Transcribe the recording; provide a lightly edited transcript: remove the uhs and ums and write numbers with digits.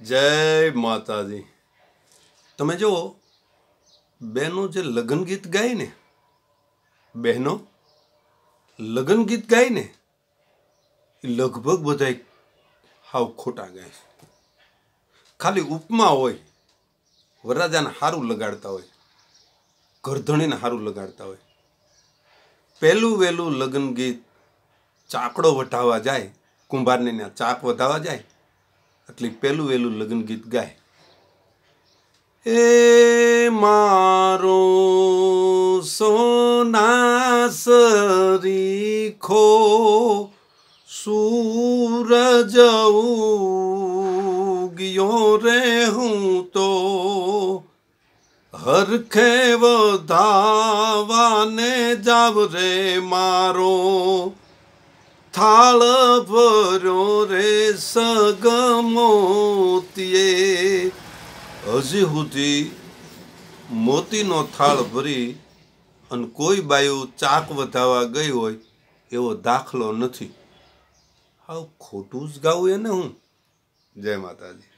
જય માતાજી। તમે જો બહેનો જે લગ્ન ગીત ગાય ને, બહેનો લગ્ન ગીત ગાય ને, લગભગ બધા હાવ ખોટા ગાય છે। ખાલી ઉપમા હોય, વરરાજાને સારું લગાડતા હોય, ઘરધણીને સારું લગાડતા હોય। પહેલું વહેલું લગ્ન ગીત ચાકડો વટાવવા જાય, કુંભારને ત્યાં ચાક વધાવવા જાય એટલે પહેલું વહેલું લગ્ન ગીત ગાય, એ મારો સોના સરીખો સૂરજ ઉગ્યો રે, હું તો હરખે વધાવાને જાવ રે, મારો થાળ ભર્યો રે સગમોતીએ। હજી સુધી મોતીનો થાળ ભરી અને કોઈ બાયું ચાક વધાવા ગઈ હોય એવો દાખલો નથી। હાવ ખોટું જ ગાવું એને હું। જય માતાજી।